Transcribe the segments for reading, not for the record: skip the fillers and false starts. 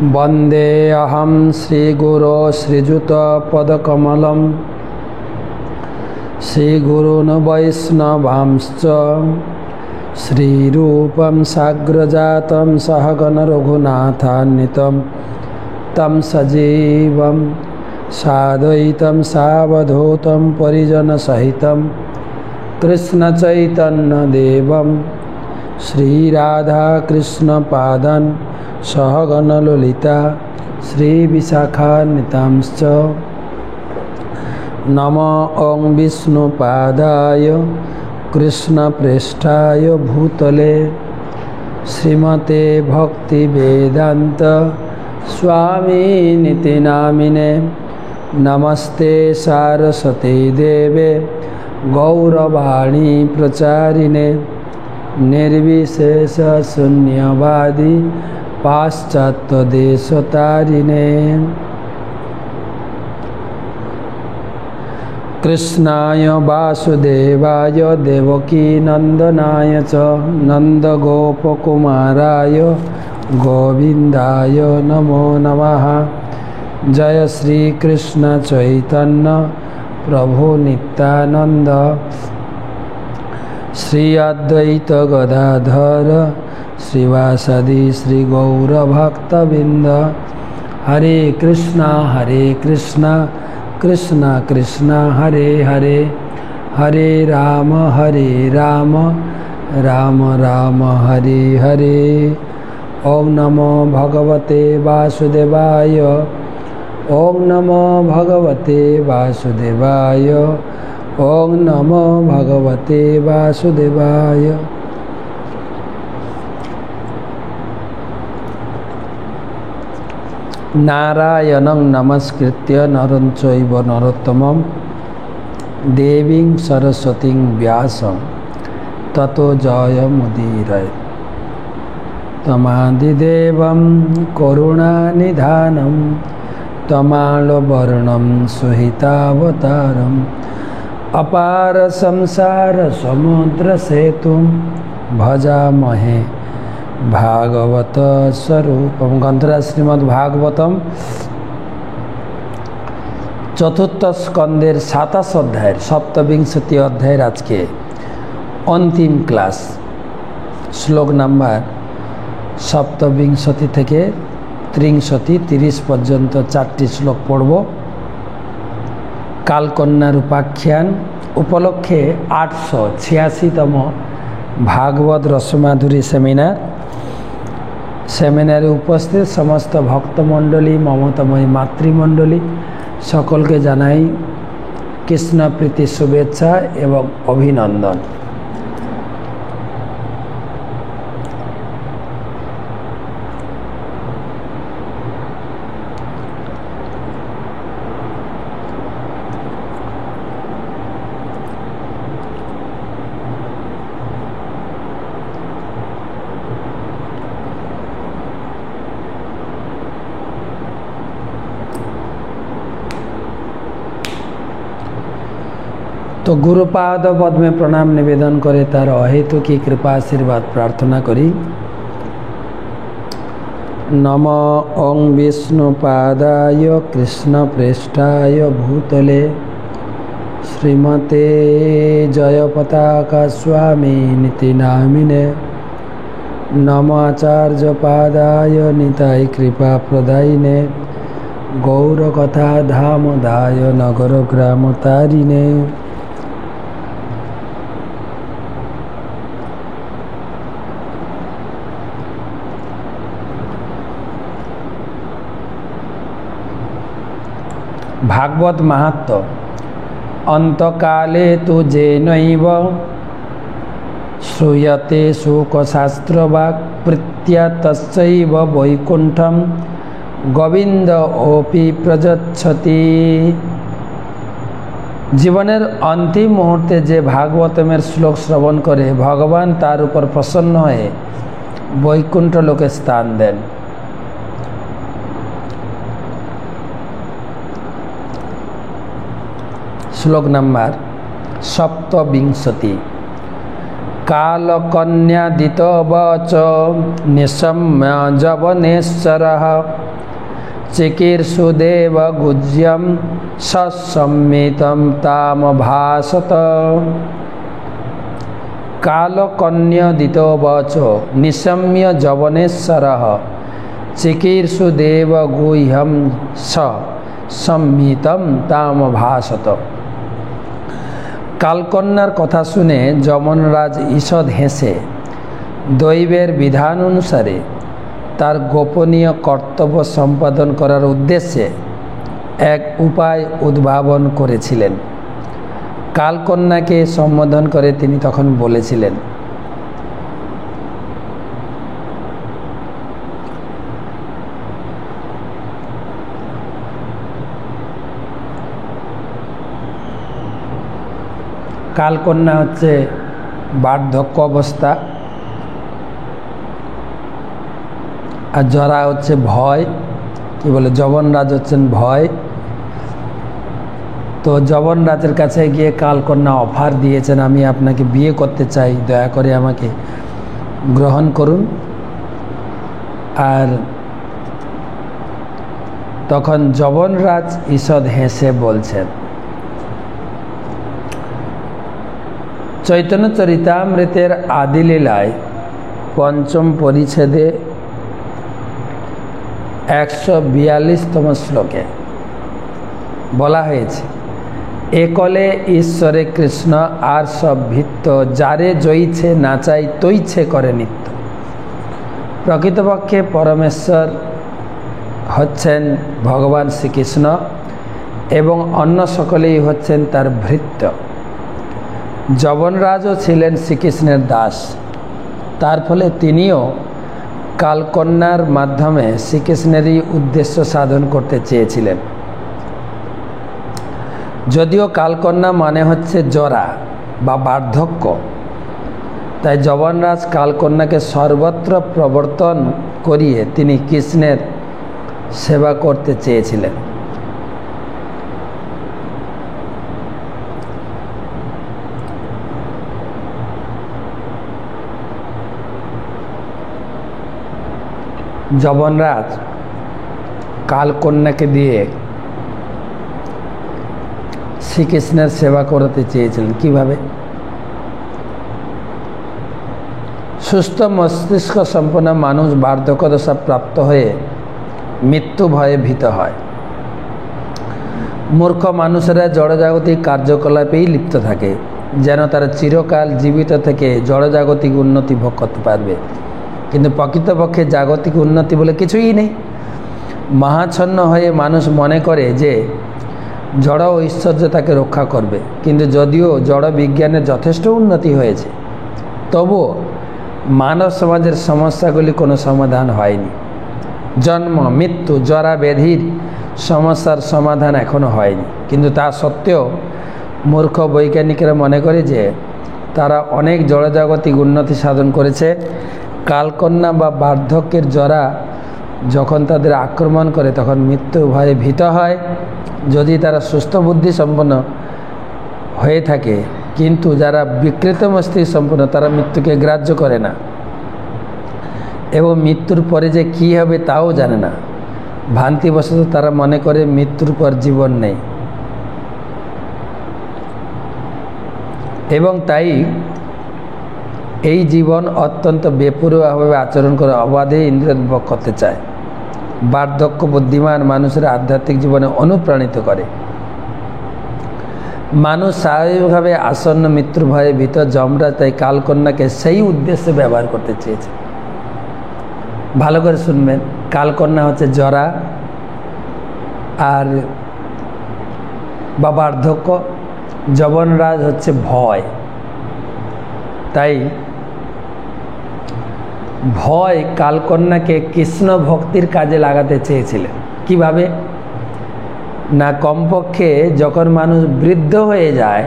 वंदे अहम श्रीगुरो श्रीजुतपदकमलं श्रीगुरून् वैष्णवांश्च श्रीरूपं साग्रजातं सहगण रघुनाथान्वितं तं सजीवं साद्वैतं सावधूतं परिजनसहितं कृष्णचैतन्यदेवं श्रीराधाकृष्णपादान् सहगण ललिता श्रीविशाखान्वितांश्च नमो ॐ विष्णुपादाय कृष्णप्रेष्ठाय भूतले श्रीमते भक्तिवेदान्त स्वामिनिति नामिने नमस्ते सारस्वते देवे गौरवाणी प्रचारिणे निर्विशेष शून्यवादी पाश्चात्य देशतारिणे कृष्णाय वासुदेवाय देवकी नंदनाय च नंदगोपकुमाराय गोविंदाय नमो नमः। जय श्री कृष्ण चैतन्य प्रभु नित्यानंद श्री अद्वैत गदाधर श्रीवासदि श्री गौर भक्तबिंद। हरे कृष्णा कृष्णा कृष्णा हरे हरे, हरे राम राम राम हरे हरे। ओम नमो भगवते वासुदेवाय, ओम नमो भगवते वासुदेवाय, ओम नमो भगवते वासुदेवाय। नारायणं नमस्कृत्य नरं चैव नरोत्तमं देवीं सरस्वतीं व्यासं ततो जयमुदीरयेत्। तमादिदेवं करुणानिधानं तमालवर्णं सुहितावतारम् अपार संसार समुद्र सेतुं भजामहे भागवत स्वरूपम। ग्रंथराज श्रीमद् भागवतम चतुर्थ स्कंदेर 27 अध्याय 27 अध्याय आज के अंतिम क्लास श्लोक नम्बर 27 থেকে 30 पर्यन्त 4টি श्लोक पढ़ब। कालकन्यार उपाख्यान उपलक्षे 886तम भागवत रसमाधुरी सेमिनारे उपस्थित समस्त भक्तमंडली ममतामयी मातृमंडली सकल के जानाई कृष्ण प्रीति शुभेच्छा एवं अभिनंदन। तो गुरुपाद पद में प्रणाम निवेदन करे तार अहेतु की कृपा आशीर्वाद प्रार्थना करी। नमो ओं विष्णुपादाय कृष्णप्रेष्ठाय भूतले श्रीमते जयपताका स्वामिनिति नामिने नमो आचार्यपादाय निताय कृपा प्रदायिने गौरकथा धामदाय नगर ग्राम तारिणे। भागवत महात्म अंतकाले तु जेनैव श्रूयते शोकशास्त्रवाक् प्रीत्या तस्यैव वैकुण्ठं गोविंद ओपि प्रजच्छति। जीवनेर अंतिम मुहूर्ते जे भागवतमेर श्लोक श्रवण करे भगवान तार ऊपर प्रसन्न हये वैकुंठ लोके स्थान देन। श्लोक नम्बर 27। कालकन्यादितो वच निशम्य जवनेश्वरः चिकीर्षुदेव गुज्यं ससम्मितं तामभासत। कालकन्यादितो वच निशम्य जवनेश्वरः चिकीर्षुदेव गुह्यं ससम्मितं तामभासत। কালকন্যার কথা শুনে যমনরাজ ঈষৎ হেসে দৈবের বিধান অনুসারে তার গোপনীয় কর্তব্য সম্পাদন করার উদ্দেশ্যে এক উপায় উদ্ভাবন করেছিলেন। কালকন্যাকে সম্বোধন করে তিনি তখন বলেছিলেন, কালকন্যা হচ্ছে বার্ধক্য অবস্থা, আর জরা হচ্ছে ভয়। কি বলে, যবনরাজ হচ্ছেন ভয়। তো যবনরাজের কাছে গিয়ে কালকন্যা অফার দিয়েছেন, আমি আপনাকে বিয়ে করতে চাই, দয়া করে আমাকে গ্রহণ করুন। আর তখন যবনরাজ ঈষৎ হেসে বলছেন, চৈতন্য চরিতামৃতের আদিলীলায় পঞ্চম পরিচ্ছেদে 142তম শ্লোকে বলা হয়েছে, একলে ঈশ্বরে কৃষ্ণ আর সব ভিত্ত, যারে জয়ীছে নাচাই তৈছে করে নিত্য। প্রকৃতপক্ষে পরমেশ্বর হচ্ছেন ভগবান শ্রীকৃষ্ণ এবং অন্য সকলেই হচ্ছেন তার ভৃত্য। যবনরাজও ছিলেন শ্রীকৃষ্ণের দাস, তার ফলে তিনিও কালকন্যার মাধ্যমে শ্রীকৃষ্ণেরই উদ্দেশ্য সাধন করতে চেয়েছিলেন। যদিও কালকন্যা মানে হচ্ছে জরা বা বার্ধক্য, তাই যবনরাজ কালকন্যাকে সর্বত্র প্রবর্তন করিয়ে তিনি কৃষ্ণের সেবা করতে চেয়েছিলেন। যবনরাজ কালকন্যাকে দিয়ে শ্রীকৃষ্ণের সেবা করতে চেয়েছিলেন। কিভাবে? সুস্থ মস্তিষ্ক সম্পন্ন মানুষ বার্ধক্য দশা প্রাপ্ত হয়ে মৃত্যু ভয়ে ভীত হয়। মূর্খ মানুষেরা জড়জাগতিক কার্যকলাপেই লিপ্ত থাকে, যেন তারা চিরকাল জীবিত থেকে জড়জাগতিক উন্নতি ভোগ করতে পারবে। কিন্তু প্রকৃতপক্ষে জাগতিক উন্নতি বলে কিছুই নেই। মহাচ্ছন্ন হয়ে মানুষ মনে করে যে জড় ঐশ্বর্য তাকে রক্ষা করবে, কিন্তু যদিও জড় বিজ্ঞানের যথেষ্ট উন্নতি হয়েছে, তবুও মানব সমাজের সমস্যাগুলি কোনো সমাধান হয়নি। জন্ম, মৃত্যু, জরা ব্যাধির সমস্যার সমাধান এখনও হয়নি। কিন্তু তা সত্ত্বেও মূর্খ বৈজ্ঞানিকেরা মনে করে যে তারা অনেক জড়জাগতিক উন্নতি সাধন করেছে। কালকন্যা বা বার্ধক্যের জরা যখন তাদের আক্রমণ করে তখন মৃত্যু ভয়ে ভীত হয়। যদি তারা সুস্থ বুদ্ধি সম্পন্ন হয়ে থাকে, কিন্তু যারা বিকৃত মস্তিষ্ক সম্পন্ন তারা মৃত্যুকে গ্রাহ্য করে না এবং মৃত্যুর পরে যে কী হবে তাও জানে না। ভ্রান্তিবশত তারা মনে করে মৃত্যুর পর জীবন নেই, এবং তাই এই জীবন অত্যন্ত বেপরোয়াভাবে আচরণ করে অবাধে ইন্দ্রিয় ভোগ করতে চায়। বার্ধক্য বুদ্ধিমান মানুষের আধ্যাত্মিক জীবনে অনুপ্রাণিত করে। মানুষ স্বাভাবিকভাবে আসন্ন মৃত্যুর ভয়ে ভীত। যমরাজ তাই কালকন্যাকে সেই উদ্দেশ্যে ব্যবহার করতে চেয়েছে। ভালো করে শুনবেন, কালকন্যা হচ্ছে জরা আর বা বার্ধক্য, যবনরাজ হচ্ছে ভয়। তাই ভয় কালকন্যাকে কৃষ্ণ ভক্তির কাজে লাগাতে চেয়েছিলেন। কিভাবে না, কমপক্ষে যখন মানুষ বৃদ্ধ হয়ে যায়,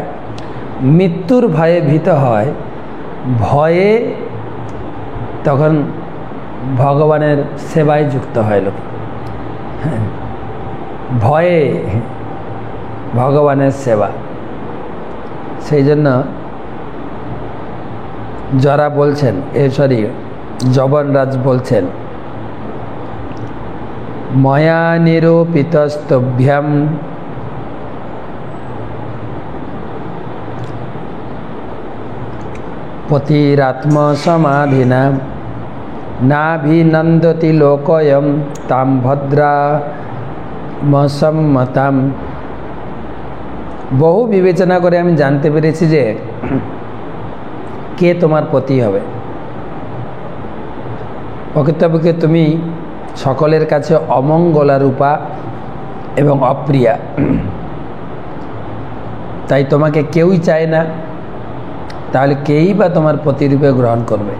মৃত্যুর ভয়ে ভীত হয়, ভয়ে তখন ভগবানের সেবায় যুক্ত হয় লোক। ভয়ে ভগবানের সেবা। সেই জন্য যারা বলছেন যবনরাজ বলছেন, ময়া নিরূপিতস্তভ্যাম পতিরাত্মসমাধিনা নাভিনন্দতি লোকয়ম তাম ভদ্রামসম্মতাম। বহু বিবেচনা করে আমি জানতে পেরেছি যে কে তোমার পতি হবে। প্রকৃতপক্ষে তুমি সকলের কাছে অমঙ্গলারূপা এবং অপ্রিয়া, তাই তোমাকে কেউই চায় না, তাহলে কেই বা তোমার পতিরূপে গ্রহণ করবে।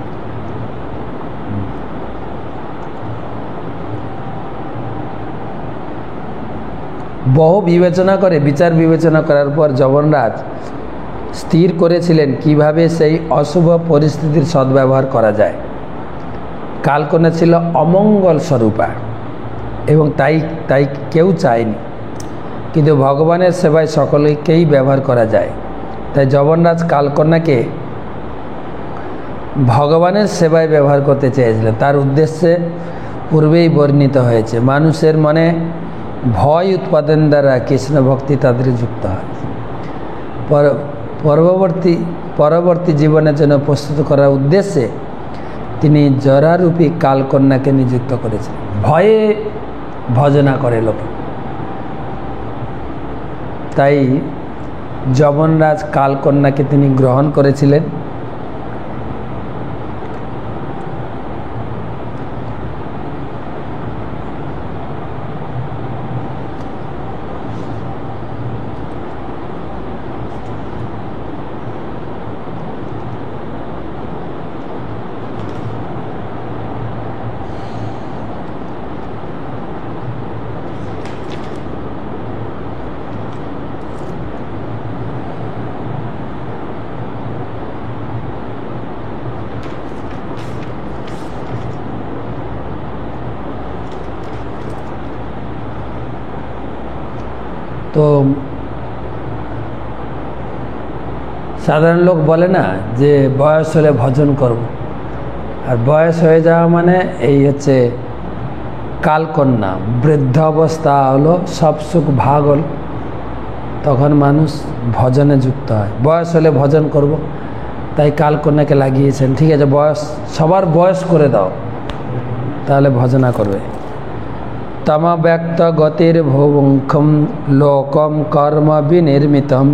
বহু বিবেচনা করে বিচার বিবেচনা করার পর যবনরাজ স্থির করেছিলেন কিভাবে সেই অশুভ পরিস্থিতির সদ্ব্যবহার করা যায়। কালকন্যা ছিল অমঙ্গল স্বরূপা এবং তাই কেউ চায়নি, কিন্তু ভগবানের সেবায় সকলকেই ব্যবহার করা যায়। তাই যবনরাজ কালকন্যাকে ভগবানের সেবায় ব্যবহার করতে চেয়েছিলেন। তার উদ্দেশ্যে পূর্বেই বর্ণিত হয়েছে, মানুষের মনে ভয় উৎপাদন দ্বারা কৃষ্ণ ভক্তি তাদের যুক্ত হয়। পরবর্তী জীবনের জন্য প্রস্তুত করার উদ্দেশ্যে তিনি জরারূপী কালকন্যাকে নিযুক্ত করেছেন। ভয়ে ভজনা করে লোক, তাই যবনরাজ কালকন্যাকে তিনি গ্রহণ করেছিলেন। তো সাধারণ লোক বলে না যে বয়স হলে ভজন করব, আর বয়স হয়ে যাওয়া মানে এই হচ্ছে কালকন্যা, বৃদ্ধ অবস্থা হলো, সব সুখ ভাগ হল, তখন মানুষ ভজনে যুক্ত হয়। বয়স হলে ভজন করব, তাই কালকন্যাকে লাগিয়েছেন। ঠিক আছে, সবার বয়স করে দাও, তাহলে ভজনা করবে। তমব্যক্ত গতির ভুবঙ্খম লোকম কর্ম বিনির্মিতম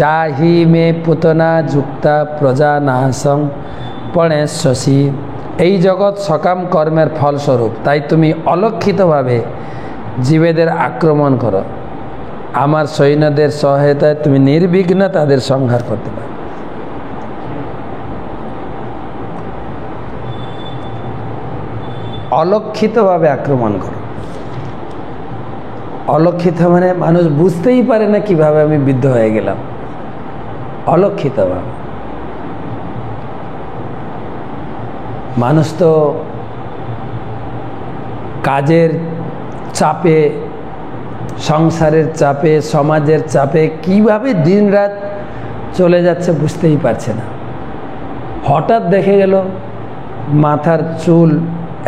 যাহি মে পুতনা যুক্তা প্রজানাশং পণেশ্বসী। এই জগৎ সকাম কর্মের ফলস্বরূপ, তাই তুমি অলক্ষিতভাবে জীবেদের আক্রমণ করো। আমার সৈন্যদের সহায়তায় তুমি নির্বিঘ্ন তাদের সংহার করতে পারো। অলক্ষিতভাবে আক্রমণ করো। অলক্ষিত মানে মানুষ বুঝতেই পারে না কিভাবে আমি বিদ্ধ হয়ে গেলাম, অলক্ষিতভাবে। মানুষ তো কাজের চাপে, সংসারের চাপে, সমাজের চাপে কিভাবে দিনরাত চলে যাচ্ছে বুঝতেই পারছে না। হঠাৎ দেখে গেল মাথার চুল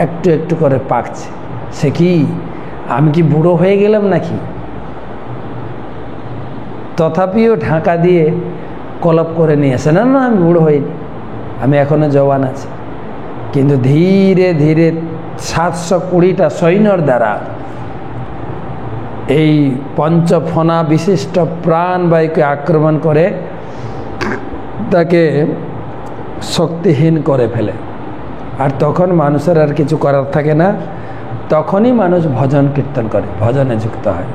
একটু একটু করে পাকছে। সে কি, আমি কি বুড়ো হয়ে গেলাম নাকি? তথাপিও ঢাকা দিয়ে কলপ করে নিয়ে আসে, না না আমি বুড়ো হইনি, আমি এখনো জওয়ান আছি। কিন্তু ধীরে ধীরে 720টা সৈন্যর দ্বারা এই পঞ্চফনা বিশিষ্ট প্রাণবায়ুকে আক্রমণ করে তাকে শক্তিহীন করে ফেলে। আর তখন মানুষের আর কিছু করার থাকে না, তখনই মানুষ ভজন কীর্তন করে, ভজনে যুক্ত হয়।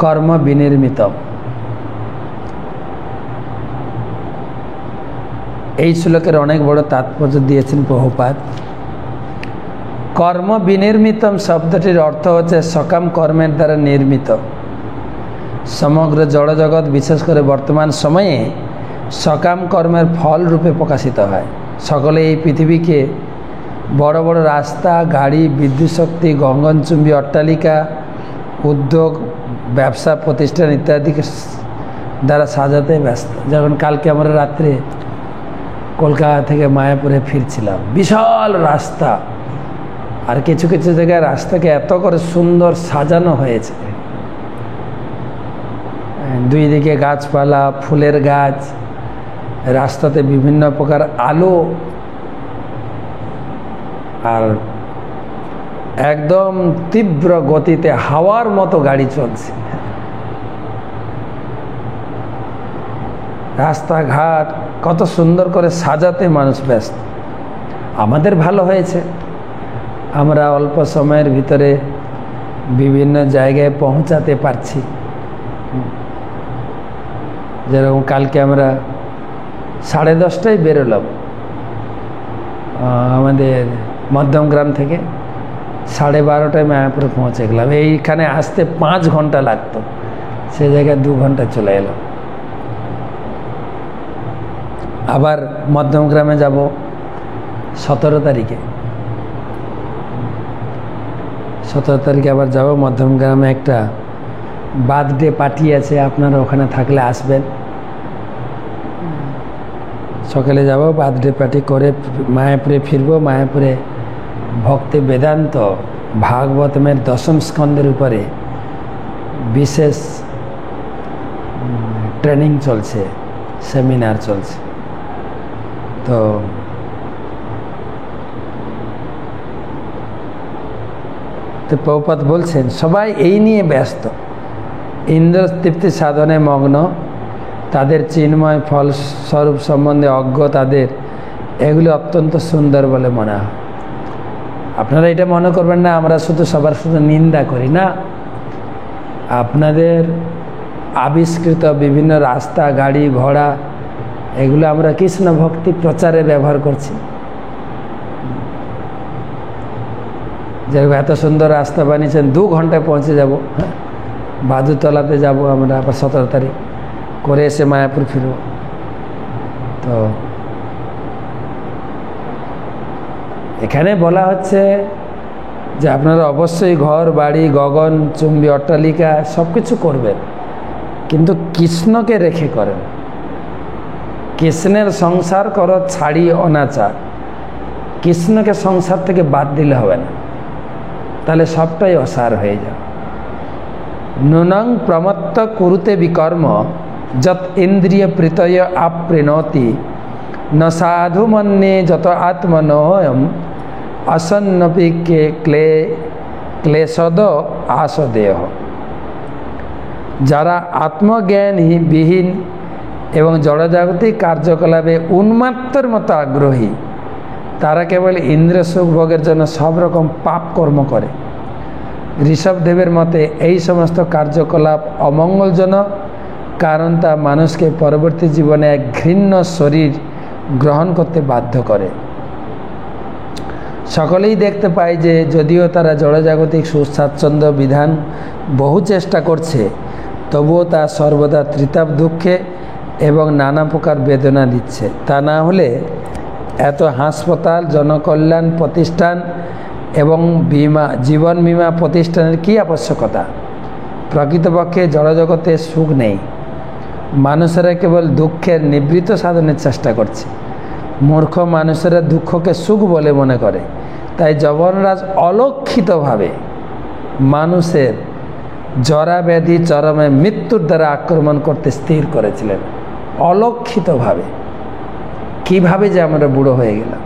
কর্ম বিনির্মিত, এই শ্লোকের অনেক বড় তাৎপর্য দিয়েছেন প্রভুপাদ। কর্ম বিনির্মিতম শব্দটির অর্থ হচ্ছে সকাম কর্মের দ্বারা নির্মিত। সমগ্র জড়জগৎ বিশেষ করে বর্তমান সময়ে সকাম কর্মের ফল রূপে প্রকাশিত হয়। সকলে এই পৃথিবীকে বড় বড় রাস্তা, গাড়ি, বিদ্যুৎ শক্তি, গগনচুম্বী অট্টালিকা, উদ্যোগ, ব্যবসা প্রতিষ্ঠান ইত্যাদিকে দ্বারা সাজাতে ব্যস্ত। যখন কালকে আমরা রাত্রে কলকাতা থেকে মায়াপুরে ফিরছিলাম, বিশাল রাস্তা, আর কিছু কিছু জায়গায় রাস্তাকে এত করে সুন্দর সাজানো হয়েছে, দুই দিকে গাছপালা, ফুলের গাছ, রাস্তাতে বিভিন্ন প্রকার আলো, আর একদম তীব্র গতিতে হাওয়ার মতো গাড়ি চলছে। রাস্তাঘাট কত সুন্দর করে সাজাতে মানুষ ব্যস্ত। আমাদের ভালো হয়েছে, আমরা অল্প সময়ের ভিতরে বিভিন্ন জায়গায় পৌঁছাতে পারছি। যেরকম কালকে আমরা 10:30টায় বেরোলাম আমাদের মধ্যমগ্রাম থেকে, 12:30টায় মায়াপুরে পৌঁছে গেলাম। এইখানে আসতে 5 ঘন্টা লাগতো, সে জায়গায় 2 ঘন্টা চলে এলাম। আবার মধ্যমগ্রামে যাব 17 তারিখে। 17 তারিখে আবার যাব মধ্যমগ্রামে, একটা বার্থডে পার্টি আছে, আপনারা ওখানে থাকলে আসবেন। সকালে যাব, বার্থডে পার্টি করে মায়াপুরে ফিরব। মায়াপুরে ভক্তি বেদান্ত ভাগবতমের 10ম স্কন্ধের উপরে বিশেষ ট্রেনিং চলছে, সেমিনার চলছে। তো প্রভুপাদ বলছেন সবাই এই নিয়ে ব্যস্ত, ইন্দ্র তৃপ্তি সাধনে মগ্ন, তাদের চিন্ময় ফল স্বরূপ সম্বন্ধে অজ্ঞ, তাদের এগুলি অত্যন্ত সুন্দর বলে মনে হয়। আপনারা এটা মনে করবেন না আমরা সবার শুধু নিন্দা করি, না, আপনাদের আবিষ্কৃত বিভিন্ন রাস্তা, গাড়ি ঘোড়া, এগুলো আমরা কৃষ্ণ ভক্তি প্রচারে ব্যবহার করছি। যেরকম এত সুন্দর রাস্তা বানিয়েছেন, 2 ঘন্টায় পৌঁছে যাব। হ্যাঁ, বাদুতলাতে যাব আমরা আবার 17 তারিখ করে এসে মায়াপুর ফিরব। তো এখানে বলা হচ্ছে যে আপনারা অবশ্যই ঘর বাড়ি, গগন চুম্বী অট্টালিকা সব কিছু করবেন, কিন্তু কৃষ্ণকে রেখে করেন। কৃষ্ণের সংসার করো ছাড়ি অনাচার, কৃষ্ণকে সংসার থেকে বাদ দিলে হবে না, তাহলে সবটাই অসার হয়ে যাবে। নুনং প্রমত্ত কুরুতে বিকর্ম যত ইন্দ্রিয় প্রীতয় আপ্রীণতি ন সাধু মন্যে যত আত্মনোয়ম আসন্নপি ক্লেশদ আসদেহ। যারা আত্মজ্ঞানবিহীন এবং জড়জাগতিক কার্যকলাপে উন্মাত্তর মতো আগ্রহী, তারা কেবল ইন্দ্রিয় সুখ ভোগের জন্য সব রকম পাপ কর্ম করে। ঋষভদেবের মতে এই সমস্ত কার্যকলাপ অমঙ্গলজনক, কারণ তা মানুষকে পরবর্তী জীবনে এক ঘৃণ্য শরীর গ্রহণ করতে বাধ্য করে। সকলেই দেখতে পায় যে যদিও তারা জড়জাগতিক সুস্বাচ্ছন্দ্য বিধান বহু চেষ্টা করছে, তবুও তা সর্বদা ত্রিতাপ দুঃখে এবং নানা প্রকার বেদনা দিচ্ছে। তা না হলে এত হাসপাতাল, জনকল্যাণ প্রতিষ্ঠান এবং জীবন বীমা প্রতিষ্ঠানের কী আবশ্যকতা? প্রকৃতপক্ষে জড়জগতে সুখ নেই, মানুষেরা কেবল দুঃখের নিবৃত্ত সাধনের চেষ্টা করছে। মূর্খ মানুষেরা দুঃখকে সুখ বলে মনে করে, তাই যবনরাজ অলক্ষিতভাবে মানুষের জরা ব্যাধি চরমে মৃত্যুর দ্বারা আক্রমণ করতে স্থির করেছিলেন। অলক্ষিতভাবে, কিভাবে যে আমরা বুড়ো হয়ে গেলাম।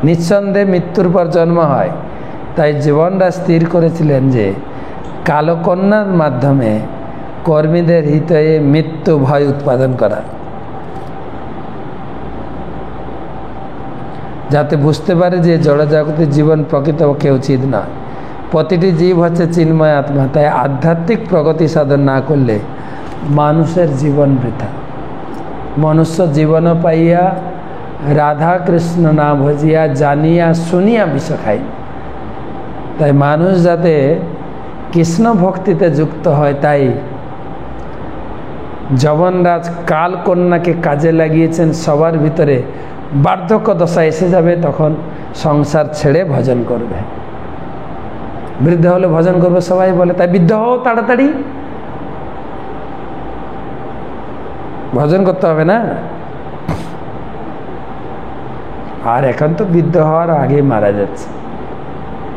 নিঃসন্দেহে মৃত্যুর পর জন্ম হয়, তাই জীবনরাজ স্থির করেছিলেন যে কালকন্যার মাধ্যমে কর্মীদের হৃদয়ে মৃত্যু ভয় উৎপাদন করা, যাতে বুঝতে পারে যে জড়জাগতিক জীবন প্রকৃতপক্ষে উচিত নয়। প্রতিটি জীব হচ্ছে চিন্ময় আত্মা, তাই আধ্যাত্মিক প্রগতি সাধন না করলে মানুষের জীবন বৃথা। মনুষ্য জীবন পাইয়া রাধা কৃষ্ণ না ভজিয়া জানিয়া শুনিয়া বিষ খাই। তাই মানুষ যাতে কৃষ্ণ ভক্তিতে যুক্ত হয়, তাই যবনরাজ কালকন্যাকে কাজে লাগিয়েছেন। সবার ভিতরে বার্ধক্য দশা এসে যাবে, তখন সংসার ছেড়ে ভজন করবে। বৃদ্ধ হলে ভজন করবো সবাই বলে, তাই বৃদ্ধ হও তাড়াতাড়ি, ভজন করতে হবে না। আর এখন তো বৃদ্ধ হওয়ার আগে মারা যাচ্ছে।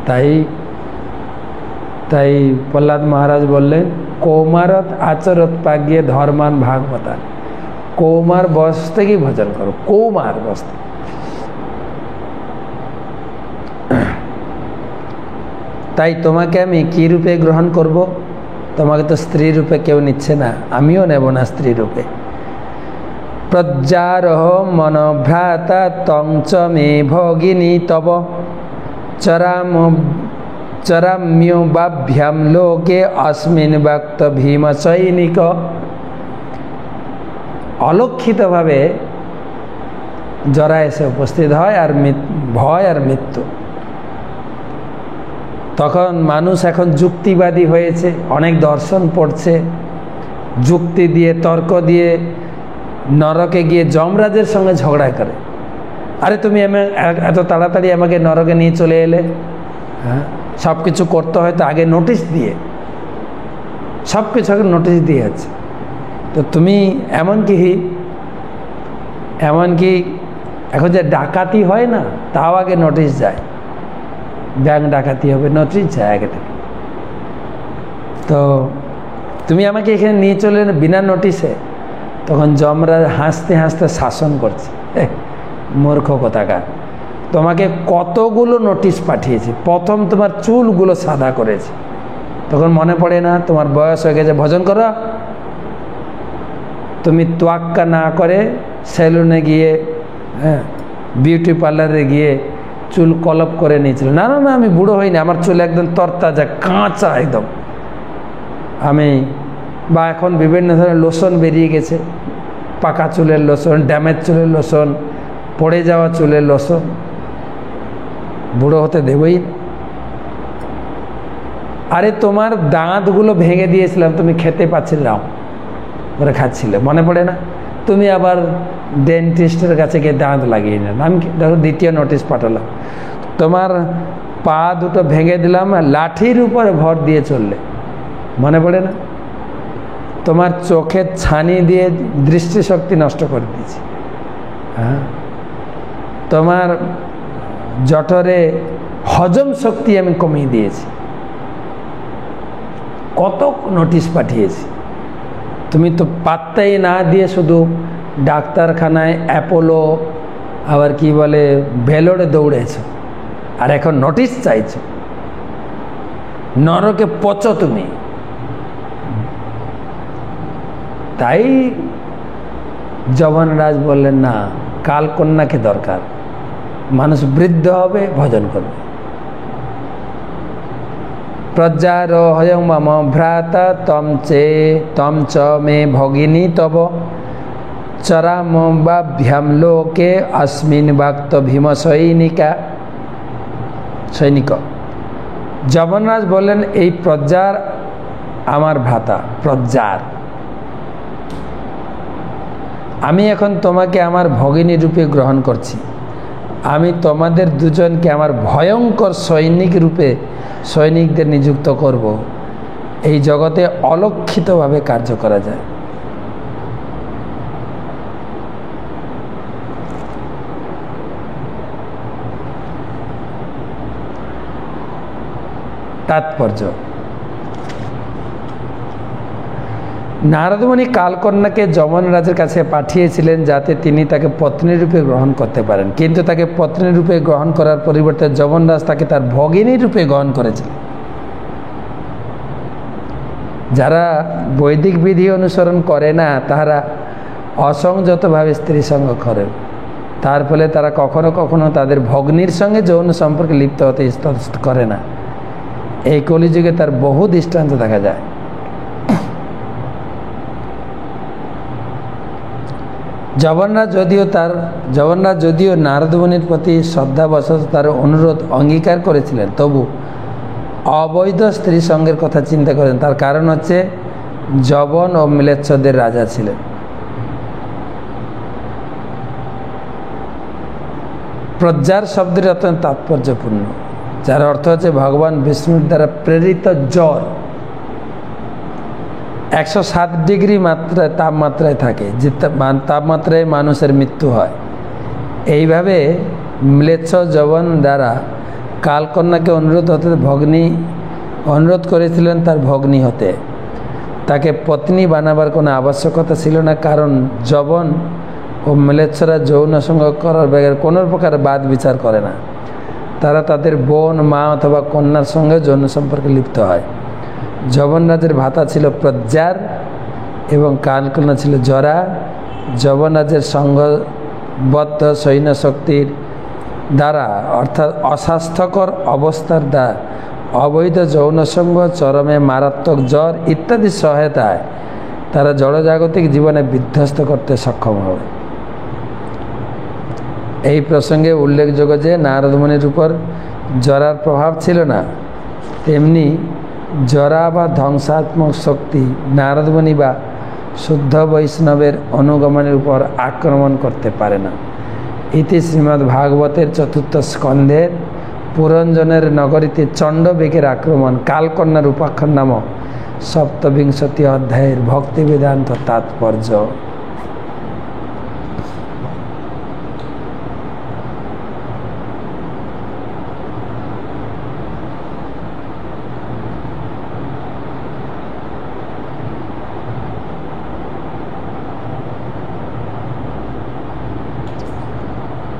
তাই তাই প্রহ্লাদ মহারাজ বললেন, কৌমারত আচরত পাগিয়ে ধর্মান ভাগবতা। কৌমার বয়স থেকেই ভজন করো, কৌমার বয়স থেকে। তাই তোমাকে আমি কি রূপে গ্রহণ করব? তোমাকে তো স্ত্রী রূপে কেউ নিচ্ছে না, আমিও নেব না স্ত্রী রূপে। প্রজ্জারহ মনভ্রাতা তঞ্চ মে ভগিনী তব চরাম্য বাভ্যাম লোকে অস্মিন ভক্ত ভীম সৈনিক। অলক্ষিতভাবে জরা এসে উপস্থিত হয়, আর ভয় আর মৃত্যু। তখন মানুষ এখন যুক্তিবাদী হয়েছে, অনেক দর্শন পড়ছে, যুক্তি দিয়ে তর্ক দিয়ে নরকে গিয়ে যমরাজের সঙ্গে ঝগড়া করে। আরে তুমি এত তাড়াতাড়ি আমাকে নরকে নিয়ে চলে এলে, হ্যাঁ সব কিছু করতে হয় তো আগে নোটিশ দিয়ে, সব কিছু আগে নোটিশ দিয়ে আছে। তো তুমি এমনকি এখন যে ডাকাতি হয় না, তাও আগে নোটিশ যায়, ব্যাংক ডাকাতি হবে, নোটিশ যায় আগে থেকে। তো তুমি আমাকে এখানে নিয়ে চলে বিনা নোটিশে। তখন যমরাজ হাসতে হাসতে শাসন করছে, মূর্খ কোথাকার, তোমাকে কতগুলো নোটিশ পাঠিয়েছি, প্রথম তোমার চুলগুলো সাদা করেছে, তখন মনে পড়ে না তোমার বয়স হয়ে গেছে, ভজন করো। তুমি তোয়াক্কা না করে সেলুনে গিয়ে, হ্যাঁ বিউটি পার্লারে গিয়ে চুল কলপ করে নিয়েছিল। না না না, আমি বুড়ো হইনি, আমার চুল একদম তরতাজা কাঁচা একদম। বা এখন বিভিন্ন ধরনের লোশন বেরিয়ে গেছে, পাকা চুলের লোশন, ড্যামেজ চুলের লোশন, পড়ে যাওয়া চুলের লোশন, বুড়ো হতে দেবই। আরে তোমার দাঁতগুলো ভেঙে দিয়েছিলাম, তুমি খেতে পাচ্ছিলাম, ওরা খাচ্ছিল, মনে পড়ে না? তুমি আবার ডেন্টিস্টের কাছে গিয়ে দাঁত লাগিয়ে নিলাম, আমি ধরো দ্বিতীয় নোটিশ পাঠালাম। তোমার পা দুটো ভেঙে দিলাম, লাঠির উপরে ভর দিয়ে চললে, মনে পড়ে না? তোমার চোখের ছানি দিয়ে দৃষ্টিশক্তি নষ্ট করে দিয়েছি, হ্যাঁ তোমার জঠরে হজম শক্তি আমি কমিয়ে দিয়েছি, কত নোটিশ পাঠিয়েছি। তুমি তো পাত্তাই না দিয়ে শুধু ডাক্তারখানায়, অ্যাপোলো, আবার কি বলে ভেলোরে দৌড়েছ, আর এখন নোটিশ চাইছো। নরকে পচো তুমি। তাই যমরাজ বললেন, না, কালকন্যাকে দরকার, মানুষ বৃদ্ধ হবে, ভজন করবে। প্রজ্জারোহয়ং মম ভ্রাতা তম চ মে ভগিনী তব চরামবাভ্যাম লোকে অস্মিন ভক্ত ভীম সৈনিক। যমরাজ বললেন, এই প্রজ্জার আমার ভ্রাতা, প্রজ্জার আমি এখন তোমাকে আমার ভগিনী রূপে গ্রহণ করছি। আমি তোমাদের দুজনকে আমার ভয়ঙ্কর সৈনিক রূপে সৈনিকদের নিযুক্ত করব। এই জগতে অলক্ষিতভাবে কার্য করা যায়। তাৎপর্য, নারদমুনি কালকন্যাকে যমরাজের কাছে পাঠিয়েছিলেন যাতে তিনি তাকে পত্নী রূপে গ্রহণ করতে পারেন, কিন্তু তাকে পত্নী রূপে গ্রহণ করার পরিবর্তে যমরাজ তাকে তার ভগিনী রূপে গ্রহণ করেছিলেন। যারা বৈদিক বিধি অনুসরণ করে না, তারা অসংযতভাবে স্ত্রী সঙ্গ করে, তার ফলে তারা কখনো কখনো তাদের ভগ্নীর সঙ্গে যৌন সম্পর্কে লিপ্ত হতে ইতস্তত করে না। এই কলিযুগে তার বহু দৃষ্টান্ত দেখা যায়। জগন্নাথ যদিও নারদমুনির প্রতি শ্রদ্ধাবশত তার অনুরোধ অঙ্গীকার করেছিলেন, তবু অবৈধ স্ত্রী সঙ্গের কথা চিন্তা করেন। তার কারণ হচ্ছে যবন ও ম্লেচ্ছদের রাজা ছিলেন। প্রজ্জার শব্দটি অত্যন্ত তাৎপর্যপূর্ণ। যার অর্থ হচ্ছে ভগবান বিষ্ণুর দ্বারা প্রেরিত জ্বর 107 ডিগ্রি মাত্রায় তাপমাত্রায় থাকে, যে তাপমাত্রায় মানুষের মৃত্যু হয়। এইভাবে ম্লেচ্ছ যবন দ্বারা কালকন্যাকে অনুরোধ করেছিলেন তার ভগ্নী হতে। তাকে পত্নী বানাবার কোনো আবশ্যকতা ছিল না, কারণ যবন ও ম্লেচ্ছরা যৌন সঙ্গ করার ব্যাপারে কোনো প্রকার বাদ বিচার করে না। তারা তাদের বোন, মা অথবা কন্যার সঙ্গে যৌন সম্পর্কে লিপ্ত হয়। যবনরাজের ভাতা ছিল প্রজ্জার এবং কালকন্যা ছিল জরা। যবনরাজের সঙ্গবদ্ধ সৈন্য শক্তির দ্বারা, অর্থাৎ অস্বাস্থ্যকর অবস্থার দ্বারা, অবৈধ যৌনসঙ্গ, চরমে মারাত্মক জ্বর ইত্যাদি সহায়তায় তারা জড়জাগতিক জীবনে বিধ্বস্ত করতে সক্ষম হবে। এই প্রসঙ্গে উল্লেখযোগ্য যে নারদ মুনির উপর জরার প্রভাব ছিল না, তেমনি জরা বা ধ্বংসাত্মক শক্তি নারদ মুনি বা শুদ্ধ বৈষ্ণবের অনুগমনের উপর আক্রমণ করতে পারে না। ইতি শ্রীমদ্ ভাগবতের 4th স্কন্ধের পুরঞ্জনের নগরীতে চণ্ডবেগের আক্রমণ কালকন্যার উপাখ্যান নামক 27 অধ্যায়ের ভক্তি বেদান্ত তাৎপর্য।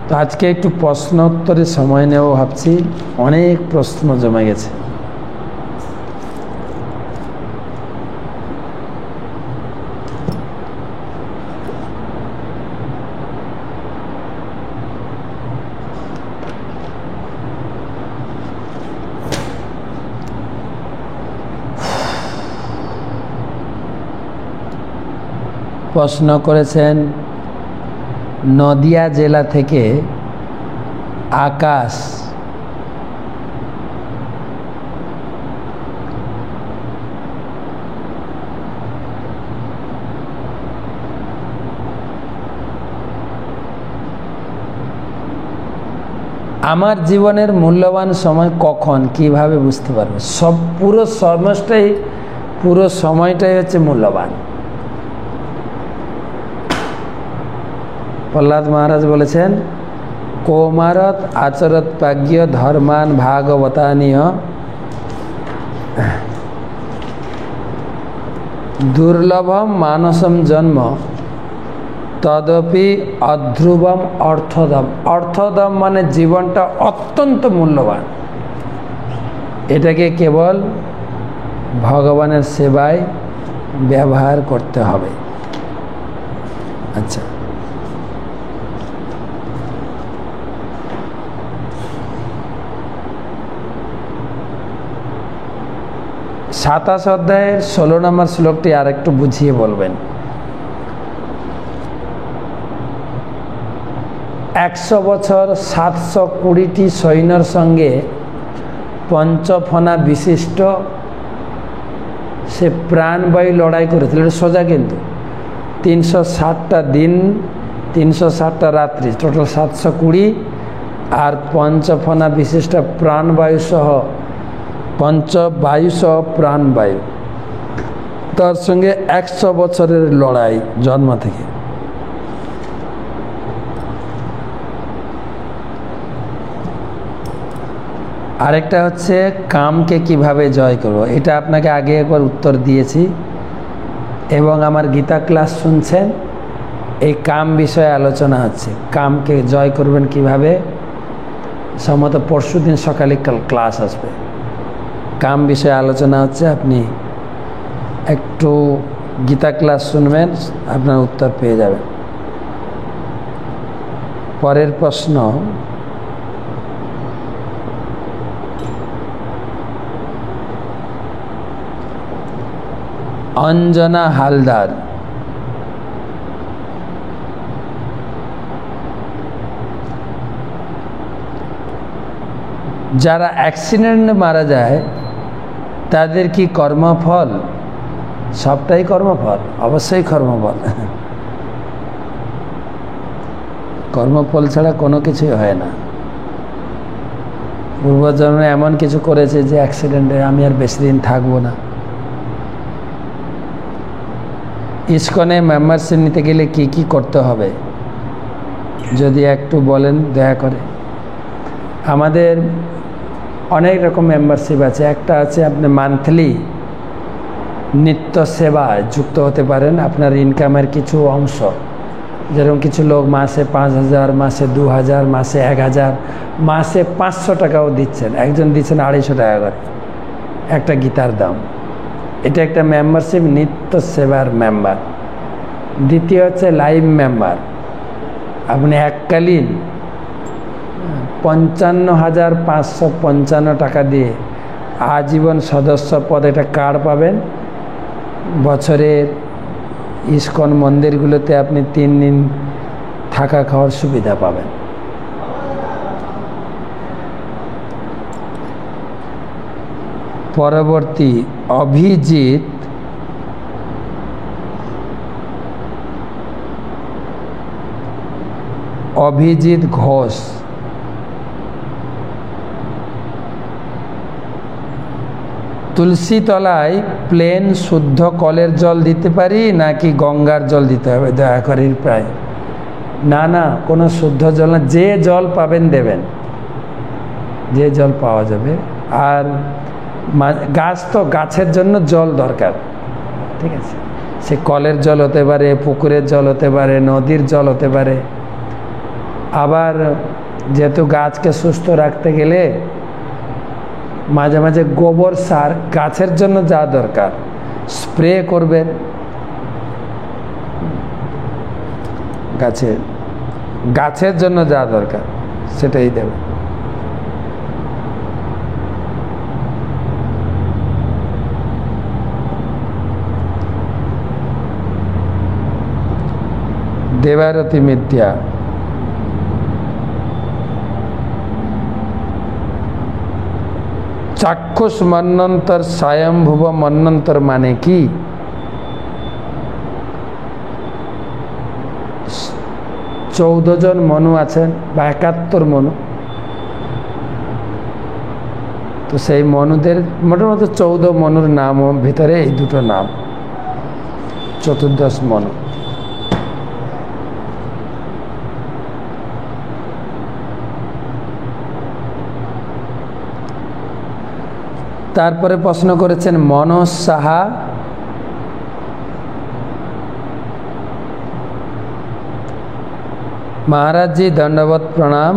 তো আজকে একটু প্রশ্ন উত্তরের সময় নেব ভাবছি, অনেক প্রশ্ন জমে গেছে। প্রশ্ন করেছেন নদিয়া জেলা থেকে আকাশ। আমার জীবনের মূল্যবান সময় কখন, কিভাবে বুঝতে পারবে? পুরো সময়টাই হচ্ছে মূল্যবান। প্রহ্লাদ মহারাজ বলেছেন, কৌমারত আচরত প্রাজ্ঞ ধর্মান ভাগবতানীয় দুর্লভম মানসম জন্ম তদপি অধ্রুবম অর্থদম। অর্থদম মানে জীবনটা অত্যন্ত মূল্যবান, এটাকে কেবল ভগবানের সেবায় ব্যবহার করতে হবে। আচ্ছা, 27 অধ্যায়ের 16 নম্বর শ্লোকটি আর একটু বুঝিয়ে বলবেন। 100 বছর 720টি সৈন্যর সঙ্গে পঞ্চফনা বিশিষ্ট সে প্রাণবায়ু লড়াই করেছিল। এটা সোজা, কিন্তু 360টা দিন 360টা রাত্রি, টোটাল 720, আর পঞ্চফনা বিশিষ্ট প্রাণবায়ু সহ পঞ্চবায়ু সহ প্রাণবায়ু, তার সঙ্গে 100 বছরের লড়াই জন্ম থেকে। আরেকটা হচ্ছে কামকে কিভাবে জয় করব, এটা আপনাকে আগে একবার উত্তর দিয়েছি এবং আমার গীতা ক্লাস শুনছেন, এই কাম বিষয়ে আলোচনা হচ্ছে। কামকে জয় করবেন কিভাবে, সম্ভবত পরশুদিন সকালে ক্লাস আসবে। কাম বিষয়ে আলোচনা হচ্ছে, আপনি একটু গীতা ক্লাস শুনবেন, আপনার উত্তর পেয়ে যাবেন। পরের প্রশ্ন, অঞ্জনা হালদার। যারা অ্যাক্সিডেন্টে মারা যায় তাদের কি কর্মফল? সবটাই কর্মফল, অবশ্যই কর্মফল। কর্মফল ছাড়া কোনো কিছুই হয় না। পূর্বজন্মে এমন কিছু করেছে যে অ্যাক্সিডেন্টে আমি আর বেশি দিন থাকবো না। ইসকনে মেম্বারশিপ নিতে গেলে কি কি করতে হবে যদি একটু বলেন দয়া করে। আমাদের অনেক রকম মেম্বারশিপ আছে। একটা আছে আপনি মান্থলি নিত্য সেবায় যুক্ত হতে পারেন, আপনার ইনকামের কিছু অংশ, যেরকম কিছু লোক মাসে 5,000, মাসে 2,000, মাসে 1,000, মাসে 500 টাকাও দিচ্ছেন। একজন দিচ্ছেন 250 টাকা করে একটা গীতার দাম। এটা একটা মেম্বারশিপ, নিত্য সেবার মেম্বার। দ্বিতীয় হচ্ছে লাইভ মেম্বার। আপনি এককালীন 55,555 টাকা দিয়ে আজীবন সদস্য পদ একটা কার্ড পাবেন। বছরের ইসকন মন্দিরগুলোতে আপনি 3 দিন থাকা খাওয়ার সুবিধা পাবেন। পরবর্তী অভিজিৎ ঘোষ। তুলসী তলায় প্লেন শুদ্ধ কলের জল দিতে পারি নাকি গঙ্গার জল দিতে হবে দয়া করে? প্রায় না, কোনো শুদ্ধ জল না, যে জল পাবেন দেবেন, যে জল পাওয়া যাবে। আর গাছ তো গাছের জন্য জল দরকার, ঠিক আছে? সে কলের জল হতে পারে, পুকুরের জল হতে পারে, নদীর জল হতে পারে। আবার যেহেতু গাছকে সুস্থ রাখতে গেলে মাঝে মাঝে গোবর সার গাছের জন্য যা দরকার স্প্রে করবেন, গাছের জন্য যা দরকার সেটাই দেবেন। দেবারতী মিথ্যা। চাক্ষুষ মন্বন্তর স্বয়ংভুব মন্বন্তর মানে কি? 14 জন মনু আছেন বা 71 মনু। তো সেই মনুদের মোটামুটি 14 মনুর নাম ভিতরে এই দুটো নাম, 14 মনু। তারপরে প্রশ্ন করেছেন মনোজ সাহা। মহারাজজি দণ্ডবত প্রণাম।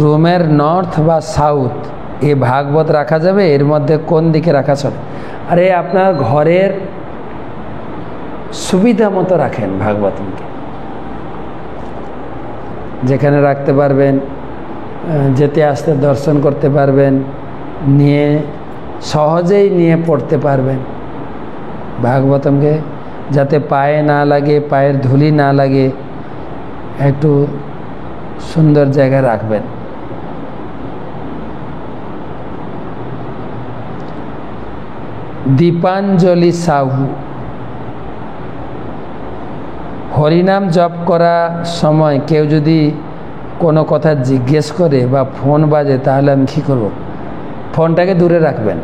রুমের নর্থ বা সাউথ এ ভাগবত রাখা যাবে? এর মধ্যে কোন দিকে রাখা চলে? আরে আপনার ঘরের সুবিধা মতো রাখেন ভাগবতমকে, যেখানে রাখতে পারবেন, যেতে আসতে দর্শন করতে পারবেন, নিয়ে সহজেই নিয়ে পড়তে পারবেন ভাগবতমকে, যাতে পায়ে না লাগে, পায়ের ধুলি না লাগে, একটু সুন্দর জায়গায় রাখবেন। দীপাঞ্জলি সাহু। হরিনাম জপ করা সময় কেউ যদি কোনো কথা জিজ্ঞেস করে বা ফোন বাজে, তাহলে আমি কী করব? ফোনটাকে দূরে রাখবেন,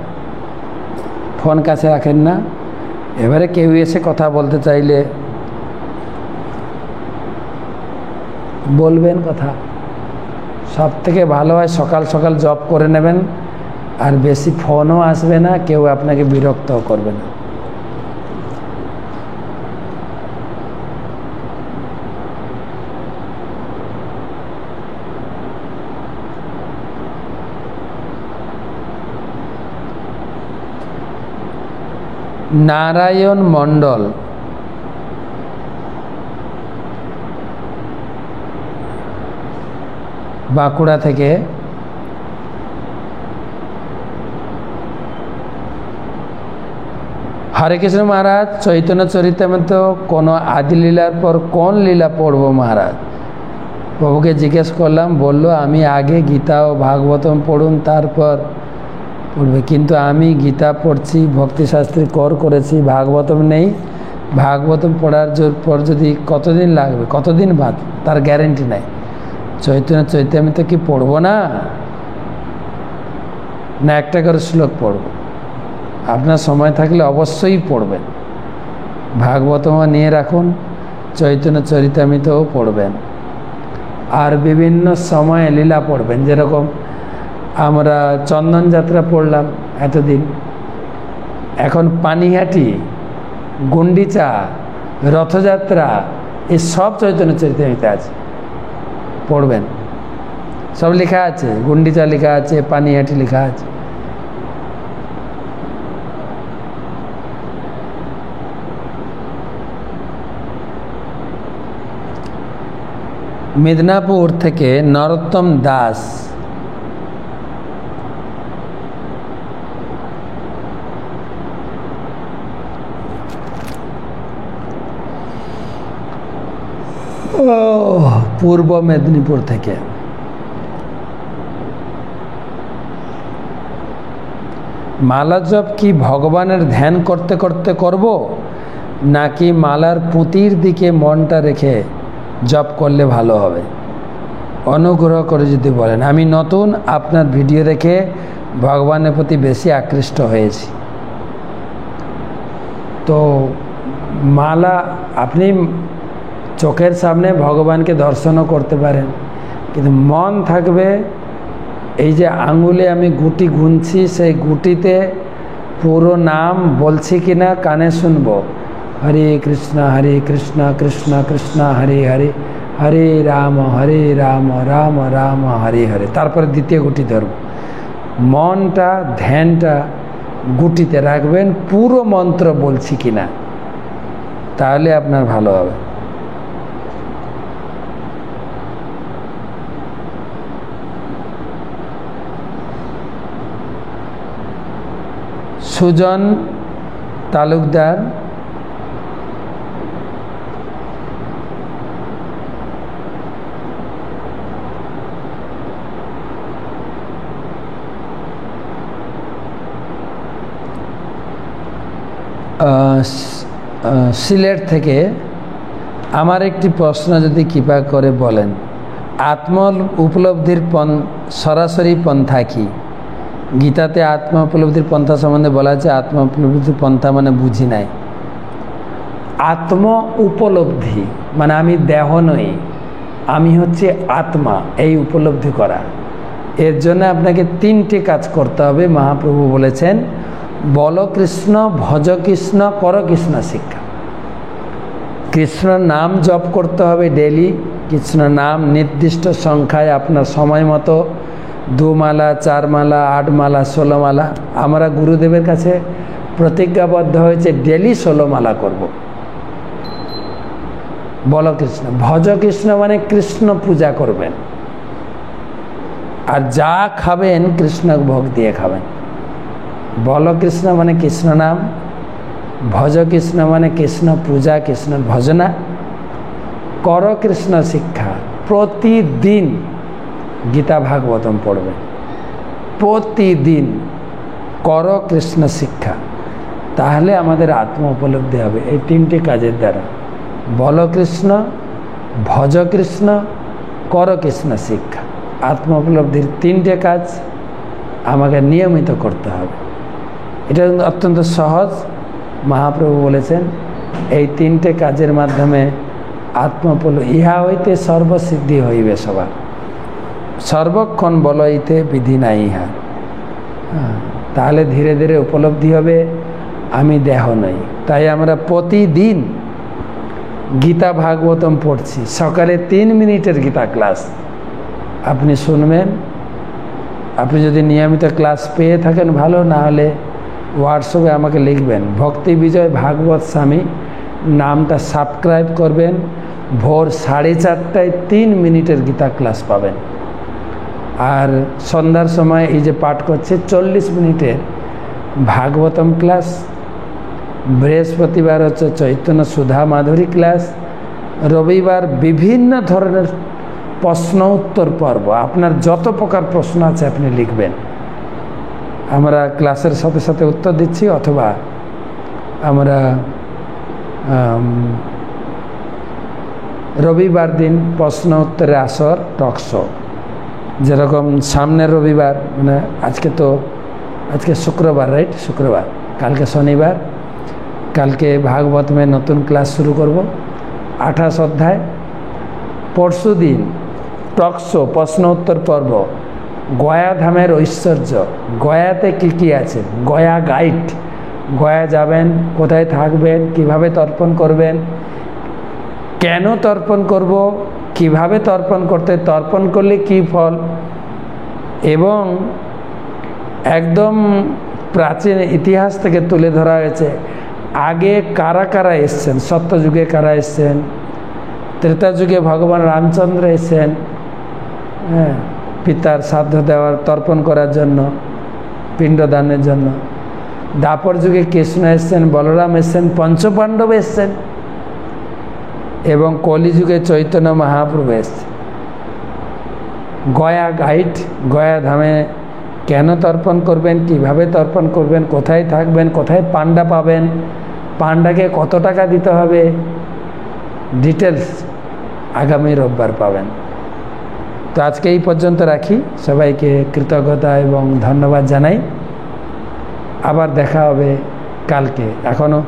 ফোন কাছে রাখেন না। এবারে কেউ এসে কথা বলতে চাইলে বলবেন কথা। সব থেকে ভালো হয় সকাল সকাল জপ করে নেবেন, আর বেশি ফোনও আসবে না, কেউ আপনাকে বিরক্তও করবে না। নারায়ণ মণ্ডল। বাঁকুড়া থেকে। হরে কৃষ্ণ মহারাজ, চৈতন্য চরিতামৃত কোনো আদি লীলার পর কোন লীলা পড়ব মহারাজ? প্রভুকে জিজ্ঞেস করলাম, বলল আমি আগে গীতা ও ভাগবতম পড়ুন, তারপর পড়বে। কিন্তু আমি গীতা পড়ছি, ভক্তিশাস্ত্রী কর করেছি, ভাগবতম নেই। ভাগবতম পড়ার পর যদি কতদিন লাগবে, কতদিন বাদ, তার গ্যারেন্টি নাই। চৈতন্য চৈতামৃত কি পড়ব না? না একটা করে শ্লোক পড়ব? আপনার সময় থাকলে অবশ্যই পড়বেন। ভাগবতমা নিয়ে রাখুন, চৈতন্য চরিতামৃতও পড়বেন, আর বিভিন্ন সময়ে লীলা পড়বেন। যেরকম আমরা চন্দন যাত্রা পড়লাম এতদিন, এখন পানিহাটি, গুন্ডিচা, রথযাত্রা, এই সব চৈতন্য চরিতামৃতে আছে, পড়বেন। সব লেখা আছে, গুন্ডিচা লেখা আছে, পানিহাটি লেখা আছে। মেদিনীপুর থেকে নরোত্তম দাস, পূর্ব মেদিনীপুর থেকে। মালা জপ কি ভগবানের ধ্যান করতে করতে করব, নাকি মালার পুঁতির দিকে মনটা রেখে জপ করলে ভালো হবে? অনুগ্রহ করে যদি বলেন। আমি নতুন, আপনার ভিডিও দেখে ভগবানের প্রতি বেশি আকৃষ্ট হয়েছি। তো মালা আপনি চোখের সামনে ভগবানকে দর্শনও করতে পারেন, কিন্তু মন থাকবে এই যে আঙুলে আমি গুটি গুনছি, সেই গুটিতে পুরো নাম বলছি কিনা কানে শুনবো। হরে কৃষ্ণ কৃষ্ণ কৃষ্ণ হরে হরে, হরে রাম রাম রাম হরে হরে। তারপরে দ্বিতীয় গুটি ধরব। মনটা, ধ্যানটা গুটিতে রাখবেন, পুরো মন্ত্র বলছি কিনা, তাহলে আপনার ভালো হবে। সুজন তালুকদার, সিলেট থেকে। আমার একটি প্রশ্ন যদি কৃপা করে বলেন, আত্ম উপলব্ধির সরাসরি পন্থা কি? গীতাতে আত্ম উপলব্ধির পন্থা সম্বন্ধে বলা আছে, আত্ম উপলব্ধির পন্থা মানে বুঝি নাই। আত্ম উপলব্ধি মানে আমি দেহ নই, আমি হচ্ছে আত্মা, এই উপলব্ধি করা। এর জন্য আপনাকে তিনটে কাজ করতে হবে। মহাপ্রভু বলেছেন, বল কৃষ্ণ, ভজ কৃষ্ণ, কর কৃষ্ণ শিক্ষা। কৃষ্ণ নাম জপ করতে হবে ডেলি। কৃষ্ণ নাম নির্দিষ্ট সংখ্যায় আপনার সময় মতো 2 মালা, 4 মালা, 8 মালা, 16 মালা। আমরা গুরুদেবের কাছে প্রতিজ্ঞাবদ্ধ হয়েছে ডেলি 16 মালা করব। বল কৃষ্ণ। ভজ কৃষ্ণ মানে কৃষ্ণ পূজা করবেন, আর যা খাবেন কৃষ্ণ ভোগ দিয়ে খাবেন। বল কৃষ্ণ মানে কৃষ্ণ নাম, ভজ কৃষ্ণ মানে কৃষ্ণ পূজা, কৃষ্ণ ভজনা। কর কৃষ্ণ শিক্ষা, প্রতিদিন গীতা ভাগবতম পড়বেন, প্রতিদিন কর কৃষ্ণ শিক্ষা। তাহলে আমাদের আত্ম উপলব্ধি হবে এই তিনটে কাজের দ্বারা। বল কৃষ্ণ, ভজ কৃষ্ণ, কর কৃষ্ণ শিক্ষা। আত্ম উপলব্ধির তিনটে কাজ আমাকে নিয়মিত করতে হবে। এটা অত্যন্ত সহজ। মহাপ্রভু বলেছেন এই তিনটে কাজের মাধ্যমে আত্ম উপলব্ধি, ইহা হইতে সর্বসিদ্ধি হইবে সবার, সর্বক্ষণ বলইতে বিধি নাই ইহা। তাহলে ধীরে ধীরে উপলব্ধি হবে আমি দেহ নই। তাই আমরা প্রতিদিন গীতা ভাগবতম পড়ছি। সকালে 3 মিনিটের গীতা ক্লাস আপনি শুনবেন। আপনি যদি নিয়মিত ক্লাস পেয়ে থাকেন ভালো, না হলে হোয়াটসঅ্যাপে আমাকে লিখবেন, ভক্তি বিজয় ভাগবত স্বামী নামটা সাবস্ক্রাইব করবেন। ভোর 4:30টায় 3 মিনিটের গীতা ক্লাস পাবেন। আর সন্ধ্যার সময় এই যে পাঠ করছে 40 মিনিটের ভাগবতম ক্লাস। বৃহস্পতিবার হচ্ছে চৈতন্য সুধা মাধুরী ক্লাস। রবিবার বিভিন্ন ধরনের প্রশ্ন উত্তর পর্ব। আপনার যত প্রকার প্রশ্ন আছে আপনি লিখবেন, আমরা ক্লাসের সাথে সাথে উত্তর দিচ্ছি। অথবা আমরা রবিবার দিন প্রশ্ন উত্তরে আসর টক শো। যেরকম সামনের রবিবার, মানে আজকে তো আজকে শুক্রবার, রাইট? শুক্রবার, কালকে শনিবার। কালকে ভাগবত में নতুন ক্লাস শুরু করব, 28 অধ্যায়। পরশু দিন টকশো প্রশ্ন উত্তর পর্ব, গয়া ধামের ঐশ্বর্য, গয়াতে কি কি আছে, গয়া গাইড, গয়া যাবেন, কোথায় থাকবেন, কিভাবে তর্পণ করবেন, কেন তর্পণ করব, কিভাবে তর্পণ করতে, তর্পণ করলে কি ফল, এবং একদম প্রাচীন ইতিহাস থেকে তুলে ধরা হয়েছে আগে কারা কারা এসছেন, সত্যযুগে কারা এসছেন, ত্রেতা যুগে ভগবান রামচন্দ্র এসছেন, হ্যাঁ, পিতার শ্রাদ্ধ দেওয়ার তর্পণ করার জন্য, পিণ্ডদানের জন্য। দ্বাপর যুগে কৃষ্ণ এসছেন, বলরাম এসছেন, পঞ্চপাণ্ডব এসছেন, এবং কলিযুগে চৈতন্য মহাপ্রভু এসছেন। গয়া গাইড, গয়া ধামে কেন তর্পণ করবেন, কিভাবে তর্পণ করবেন, কোথায় থাকবেন, কোথায় পান্ডা পাবেন, পান্ডাকে কত টাকা দিতে হবে, ডিটেলস আগামী রোববার পাবেন। তো আজকে এই পর্যন্ত রাখি। সবাইকে কৃতজ্ঞতা এবং ধন্যবাদ জানাই। আবার দেখা হবে কালকে। এখনও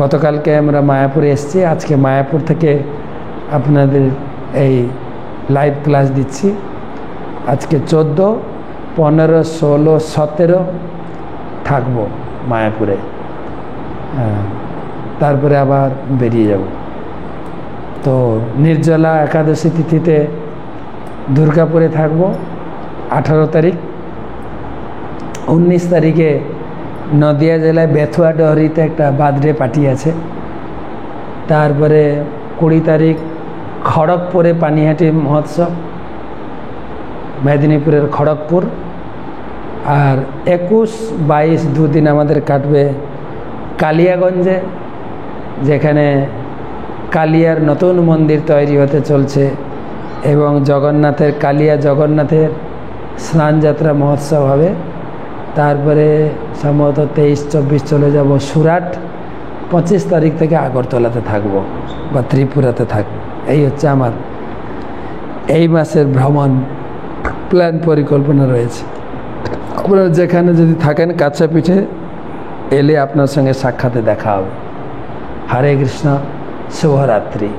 গতকালকে আমরা মায়াপুরে এসেছি, আজকে মায়াপুর থেকে আপনাদের এই লাইভ ক্লাস দিচ্ছি। আজকে 14, 15, 16, 17 থাকবো মায়াপুরে, তারপরে আবার বেরিয়ে যাব। তো নির্জলা একাদশী তিথিতে দুর্গাপুরে থাকব 18 তারিখ। 19 তারিখে নদিয়া জেলায় বেথুয়া ডহরিতে একটা বার্থডে পার্টি আছে। তারপরে 20 তারিখ খড়গপুরে পানিহাটি মহোৎসব, মেদিনীপুরের খড়গপুর। আর 21, 22 দুদিন আমাদের কাটবে কালিয়াগঞ্জে, যেখানে কালিয়ার নতুন মন্দির তৈরি হতে চলছে, এবং জগন্নাথের, কালিয়া জগন্নাথের স্নানযাত্রা মহোৎসব হবে। তারপরে সম্ভবত 23, 24 চলে যাব সুরাট। 25 তারিখ থেকে আগরতলাতে থাকবো বা ত্রিপুরাতে থাকবো। এই হচ্ছে আমার এই মাসের ভ্রমণ প্ল্যান, পরিকল্পনা রয়েছে। আপনারা যেখানে যদি থাকেন কাছে পিঠে এলে আপনার সঙ্গে সাক্ষাতে দেখা হবে। হরে কৃষ্ণ, শুভরাত্রি।